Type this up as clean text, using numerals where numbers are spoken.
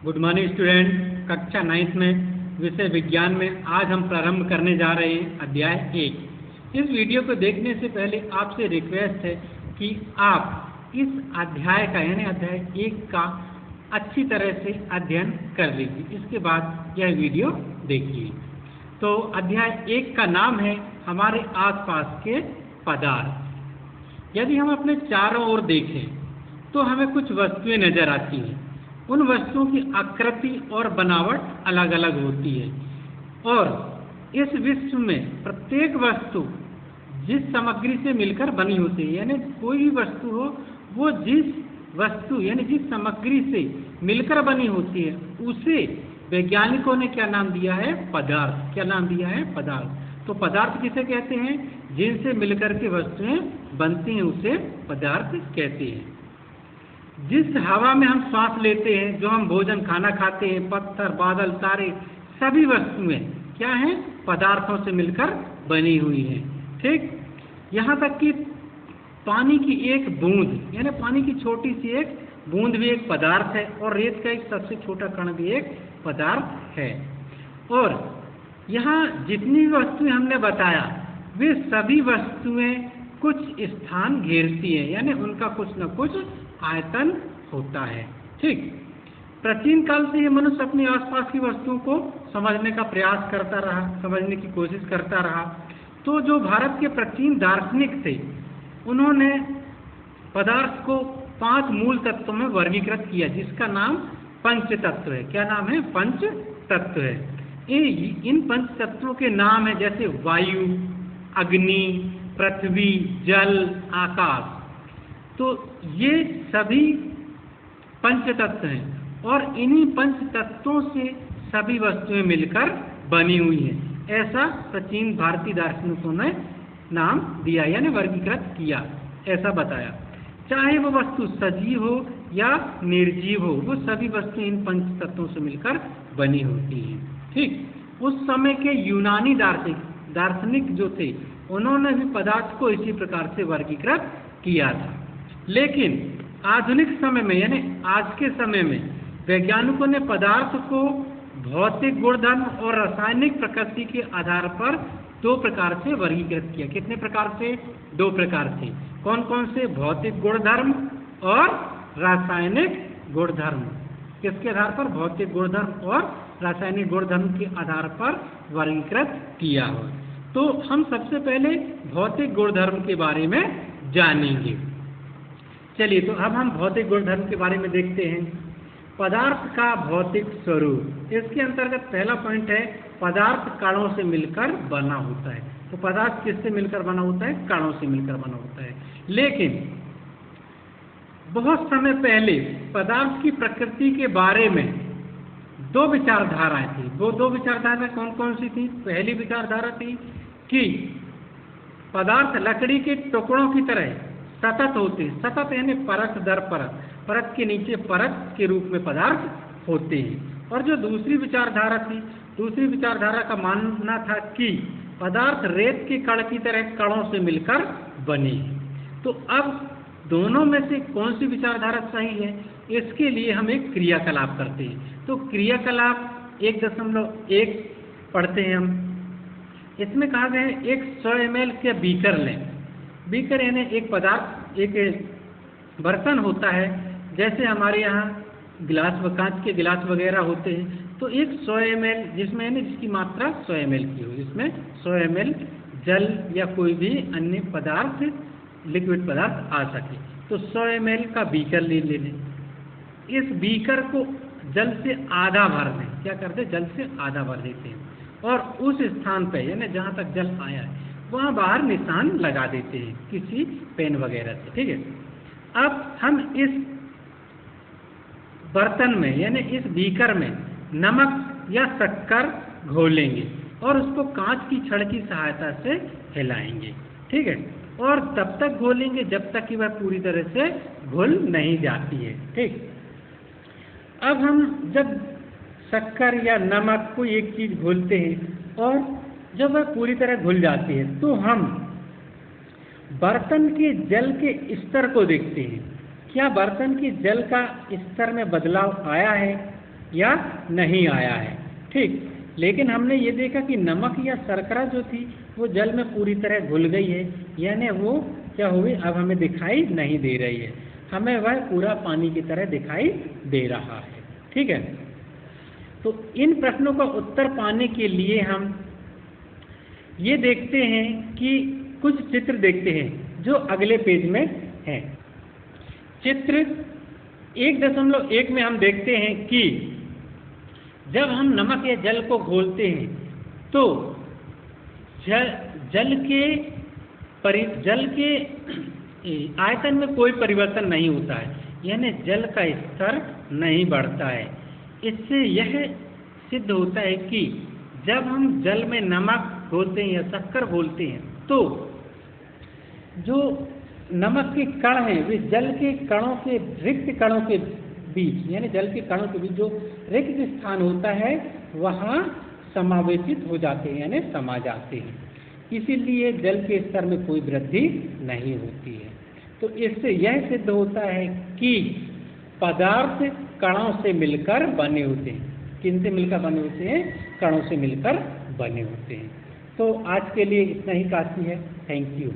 Good morning student. कक्षा 9th में विषय विज्ञान में आज हम प्रारंभ करने जा रहे हैं अध्याय 1। इस वीडियो को देखने से पहले आपसे रिक्वेस्ट है कि आप इस अध्याय का यानी अध्याय 1 का अच्छी तरह से अध्ययन कर लीजिए, इसके बाद यह वीडियो देखिए। तो अध्याय 1 का नाम है हमारे आसपास के पदार्थ। यदि हम अपने चारों ओर देखें तो हमें कुछ वस्तुएं नजर आती हैं। उन वस्तुओं की आकृति और बनावट अलग अलग होती है और इस विश्व में प्रत्येक वस्तु जिस सामग्री से मिलकर बनी होती है, यानी कोई भी वस्तु हो वो जिस वस्तु यानी जिस सामग्री से मिलकर बनी होती है उसे वैज्ञानिकों ने क्या नाम दिया है? पदार्थ। क्या नाम दिया है? पदार्थ। तो पदार्थ किसे कहते हैं? जिनसे मिलकर के वस्तुएं बनती हैं उसे पदार्थ कहते हैं। जिस हवा में हम सांस लेते हैं, जो हम भोजन खाना खाते हैं, पत्थर, बादल, तारे, सभी वस्तुएं क्या हैं? पदार्थों से मिलकर बनी हुई हैं। ठीक, यहाँ तक कि पानी की एक बूंद यानी पानी की छोटी सी एक बूंद भी एक पदार्थ है और रेत का एक सबसे छोटा कण भी एक पदार्थ है। और यहाँ जितनी भी वस्तुएं हमने बताया वे सभी वस्तुएं कुछ स्थान घेरती हैं, यानी उनका कुछ न कुछ आयतन होता है। ठीक, प्राचीन काल से ये मनुष्य अपने आसपास की वस्तुओं को समझने का प्रयास करता रहा, समझने की कोशिश करता रहा। तो जो भारत के प्राचीन दार्शनिक थे उन्होंने पदार्थ को 5 मूल तत्वों में वर्गीकृत किया, जिसका नाम पंच तत्व है। क्या नाम है? पंच तत्व है। इन पंच तत्वों के नाम है जैसे वायु, अग्नि, पृथ्वी, जल, आकाश। तो ये सभी पंच तत्व हैं और इन्हीं पंच तत्वों से सभी वस्तुएं मिलकर बनी हुई हैं। ऐसा प्राचीन भारतीय दार्शनिकों ने नाम दिया यानी वर्गीकृत किया, ऐसा बताया। चाहे वो वस्तु सजीव हो या निर्जीव हो, वो सभी वस्तुएं इन पंच तत्वों से मिलकर बनी होती हैं। ठीक, उस समय के यूनानी दार्शनिक जो थे उन्होंने भी पदार्थ को इसी प्रकार से वर्गीकृत किया था। लेकिन आधुनिक समय में यानी आज के समय में वैज्ञानिकों ने पदार्थ को भौतिक गुणधर्म और रासायनिक प्रकृति के आधार पर 2 प्रकार से वर्गीकृत किया। कितने प्रकार से? 2 प्रकार से। कौन कौन से? भौतिक गुणधर्म और रासायनिक गुणधर्म। किसके आधार पर? भौतिक गुणधर्म और रासायनिक गुणधर्म के आधार पर वर्गीकृत किया हो। तो हम सबसे पहले भौतिक गुणधर्म के बारे में जानेंगे। चलिए, तो अब हम भौतिक गुणधर्म के बारे में देखते हैं। पदार्थ का भौतिक स्वरूप, इसके अंतर्गत पहला पॉइंट है पदार्थ कणों से मिलकर बना होता है। तो पदार्थ किससे मिलकर बना होता है? कणों से मिलकर बना होता है। लेकिन बहुत समय पहले पदार्थ की प्रकृति के बारे में 2 विचारधाराएं थी। वो 2 विचारधाराएं कौन कौन सी थी? पहली विचारधारा थी कि पदार्थ लकड़ी के टुकड़ों की तरह सतत होते, सतत यानी परत दर परत, परत के नीचे परत के रूप में पदार्थ होते हैं। और जो दूसरी विचारधारा थी, दूसरी विचारधारा का मानना था कि पदार्थ रेत के कण की तरह कणों से मिलकर बने। तो अब दोनों में से कौन सी विचारधारा सही है, इसके लिए हम एक क्रियाकलाप करते हैं। तो क्रियाकलाप 1.1 पढ़ते हैं हम। इसमें कहा गया है एक 100 ml के बीकर लें। बीकर यानी एक पदार्थ, एक बर्तन होता है, जैसे हमारे यहाँ गिलास व कांच के गिलास वगैरह होते हैं। तो एक 100 ml जिसमें यानी जिसकी मात्रा 100 ml की हो, जिसमें 100 ml जल या कोई भी अन्य पदार्थ, लिक्विड पदार्थ आ सके। तो 100 ml का बीकर ले लें। इस बीकर को जल से आधा भर दें। क्या करते? जल से आधा भर देते हैं और उस स्थान पर यानी जहाँ तक जल आया है वहाँ बाहर निशान लगा देते हैं किसी पेन वगैरह से। ठीक है, अब हम इस बर्तन में यानी इस बीकर में नमक या शक्कर घोलेंगे और उसको कांच की छड़ की सहायता से हिलाएंगे। ठीक है, और तब तक घोलेंगे जब तक कि वह पूरी तरह से घुल नहीं जाती है। ठीक, अब हम जब शक्कर या नमक को एक चीज घोलते हैं और जब वह पूरी तरह घुल जाती है तो हम बर्तन के जल के स्तर को देखते हैं। क्या बर्तन के जल का स्तर में बदलाव आया है? या नहीं आया है। ठीक, लेकिन हमने ये देखा कि नमक या शर्करा जो थी वो जल में पूरी तरह घुल गई है, यानी वो क्या हुई, अब हमें दिखाई नहीं दे रही है, हमें वह पूरा पानी की तरह दिखाई दे रहा है। ठीक है, तो इन प्रश्नों का उत्तर पाने के लिए हम ये देखते हैं कि कुछ चित्र देखते हैं जो अगले पेज में हैं। चित्र 1.1 में हम देखते हैं कि जब हम नमक या जल को घोलते हैं तो जल के आयतन में कोई परिवर्तन नहीं होता है, यानी जल का स्तर नहीं बढ़ता है। इससे यह सिद्ध होता है कि जब हम जल में नमक घोलते हैं या शक्कर घोलते हैं तो जो नमक के कण हैं वे जल के कणों के रिक्त कणों के बीच, यानी जल के कणों के बीच जो रिक्त स्थान होता है वहाँ समावेशित हो जाते हैं, यानी समा जाते हैं। इसीलिए जल के स्तर में कोई वृद्धि नहीं होती है। तो इससे यह सिद्ध होता है कि पदार्थ कणों से मिलकर बने होते हैं। किन से मिलकर बने होते हैं? कणों से मिलकर बने होते हैं। तो आज के लिए इतना ही काफ़ी है। Thank you.